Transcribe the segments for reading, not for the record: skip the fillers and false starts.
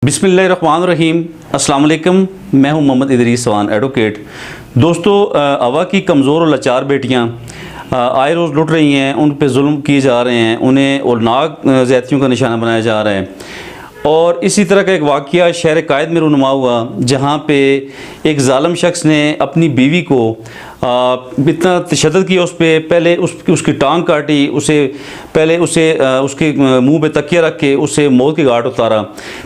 बिस्मिल्लाहिर्रहमानिर्रहीम। अस्सलाम वालेकुम। मैं हूं मोहम्मद इदरीस स्वान एडवोकेट। दोस्तों, अवा की कमज़ोर और लाचार बेटियां आए रोज़ लुट रही हैं, उन पे जुल्म किए जा रहे हैं, उन्हें औरनाक ज़्यादतियों का निशाना बनाया जा रहा है। और इसी तरह का एक वाक़या शहर कायद में रूनुमा हुआ, जहाँ पे एक ज़ालिम शख्स ने अपनी बीवी को इतना तशद्दुद किया उस पर। पहले उसकी टांग काटी, उसके मुंह पे तकिया रख के उससे मौत की घाट उतारा।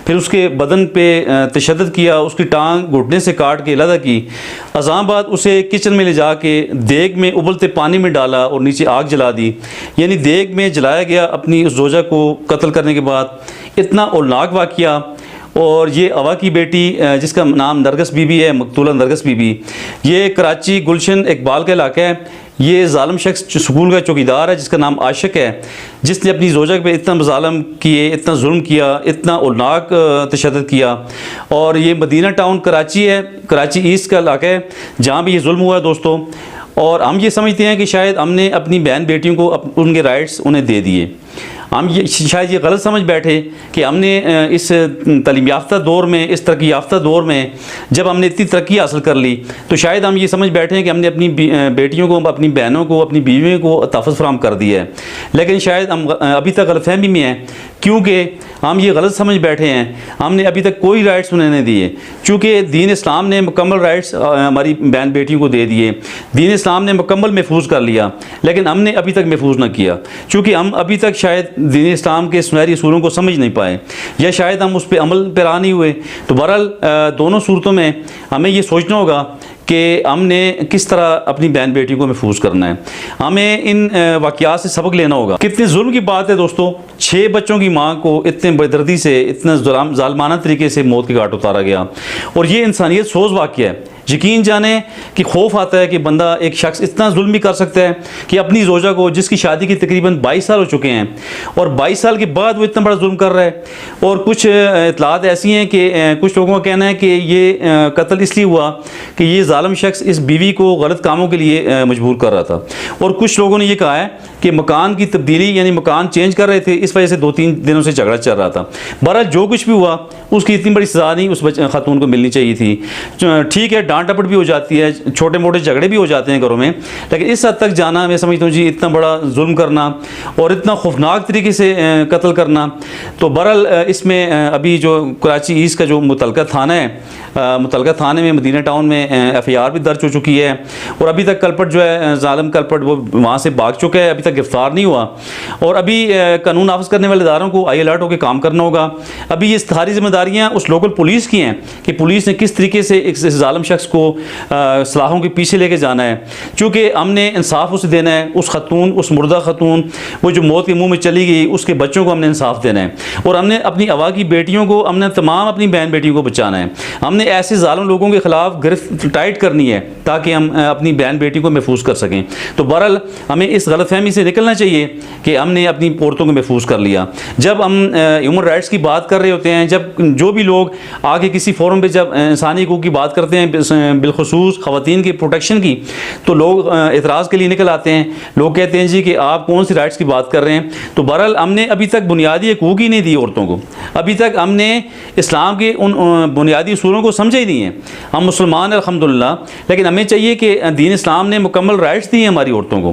फिर उसके बदन पे तशद्दुद किया, उसकी टांग घुटने से काट के अलग की। अज़ां बाद उसे किचन में ले जा के देग में उबलते पानी में डाला और नीचे आग जला दी। यानी देग में जलाया गया अपनी उस जोजा को कत्ल करने के बाद। इतना औलनाक वाक़या। और ये अवा की बेटी जिसका नाम नरगस बीबी है, मकतूला नरगस बीबी, ये कराची गुलशन इकबाल का इलाका है। ये ज़ालिम शख्स स्कूल का चौकीदार है जिसका नाम आशिक है, जिसने अपनी जोजा पे इतना ज़ालिम किए, इतना जुल्म किया, इतना औलनाक तशद्दुद किया। और ये मदीना टाउन कराची है, कराची ईस्ट का इलाका है जहाँ भी ये जुल्म हुआ है दोस्तों। और हम ये समझते हैं कि शायद हमने अपनी बहन बेटियों को उनके राइट्स उन्हें दे दिए। हम ये शायद ये गलत समझ बैठे कि हमने इस तालीम याफ्ता दौर में, इस तरक्की याफ्ता दौर में जब हमने इतनी तरक्की हासिल कर ली, तो शायद हम ये समझ बैठे हैं कि हमने अपनी बेटियों को, अपनी बहनों को, अपनी बीवियों को तहफ़्फ़ुज़ फराहम कर दिया है। लेकिन शायद हम अभी तक गलतफहमी में हैं, क्योंकि हम ये गलत समझ बैठे हैं हमने अभी तक कोई राइट्स उन्हें नहीं दिए। चूँकि दीन इस्लाम ने मुकम्मल राइट्स हमारी बहन बेटियों को दे दिए, दीन इस्लाम ने मुकम्मल महफूज कर लिया, लेकिन हमने अभी तक महफूज ना किया। चूँकि हम अभी तक शायद दीन इस्लाम के सुनहरी असूलों को समझ नहीं पाए, या शायद हम उस पर अमल पैरा नहीं हुए। तो बहरहाल दोनों सूरतों में हमें ये सोचना होगा कि हमने किस तरह अपनी बहन बेटी को महफूज करना है। हमें इन वाक़यात से सबक लेना होगा। कितने जुल्म की बात है दोस्तों, 6 बच्चों की माँ को इतने बेदर्दी से, इतने ज़ालिमाना तरीके से मौत के घाट उतारा गया। और ये इंसानियत सोज वाक़या है। यकीन जाने कि खौफ आता है कि बंदा, एक शख्स इतना जुल्म भी कर सकता है कि अपनी जोजा को, जिसकी शादी की तकरीबन 22 साल हो चुके हैं, और 22 साल के बाद वो इतना बड़ा जुल्म कर रहा है। और कुछ इतलात ऐसी हैं कि कुछ लोगों का कहना है कि ये कत्ल इसलिए हुआ कि ये ज़ालिम शख्स इस बीवी को गलत कामों के लिए मजबूर कर रहा था। और कुछ लोगों ने यह कहा है कि मकान की तब्दीली, यानी मकान चेंज कर रहे थे, इस वजह से 2-3 दिनों से झगड़ा चल रहा था। बहरहाल जो कुछ भी हुआ, उसकी इतनी बड़ी सज़ा नहीं उस खातून को मिलनी चाहिए थी। ठीक है, डांट डपट भी हो जाती है, छोटे मोटे झगड़े भी हो जाते हैं घरों में, लेकिन इस हद तक जाना, मैं समझता हूँ जी, इतना बड़ा जुल्म करना और इतना खौफनाक तरीके से कत्ल करना। तो बहरहाल इसमें अभी जो कराची ईस्ट का जो मुतलका थाना है, मुतलका थाने में मदीना टाउन में FIR भी दर्ज हो चुकी है। और अभी तक कल्पट जो है, ज़ालिम कल्पट, वो वहाँ से भाग चुका है, अभी तक गिरफ्तार नहीं हुआ। और अभी कानून नाफिज करने वाले इदारों को हाई अलर्ट होकर काम करना होगा। अभी ये सारी जिम्मेदारियाँ उस लोकल पुलिस की हैं कि पुलिस ने किस तरीके से एक ज़ालिम शख्स को सलाहों के पीछे लेके जाना है। चूँकि हमने इंसाफ उसे देना है, उस खतून, उस मुर्दा खतून, वो जो मौत के मुँह में चली गई, उसके बच्चों को हमने इंसाफ देना है। और हमने अपनी अवा की बेटियों को, हमने तमाम अपनी बहन बेटियों को बचाना है। हमने ऐसे ज़ालिम लोगों के ख़िलाफ़ गिरफ्त टाइट करनी है ताकि हम अपनी बहन बेटी को महफूज कर सकें। तो बहरहाल हमें इस गलतफहमी से निकलना चाहिए कि हमने अपनी औरतों को महफूज कर लिया। जब हम ह्यूमन राइट्स की बात कर रहे होते हैं, जब जो भी लोग आगे किसी फोरम पे जब इंसानी हकूक़ की बात करते हैं, बिलखुसूस ख़वातीन की प्रोटेक्शन की, तो लोग एतराज़ के लिए निकल आते हैं। लोग कहते हैं जी कि आप कौन सी राइट्स की बात कर रहे हैं। तो बहरहाल हमने अभी तक बुनियादी हकूक़ ही नहीं दी औरतों को। अभी तक हमने इस्लाम के उन बुनियादी असूलों को समझा ही नहीं है। हम मुसलमान हैं अल्हम्दुलिल्लाह, लेकिन हमें चाहिए कि दीन इस्लाम ने मुकम्मल राइट्स दी हैं हमारी औरतों को।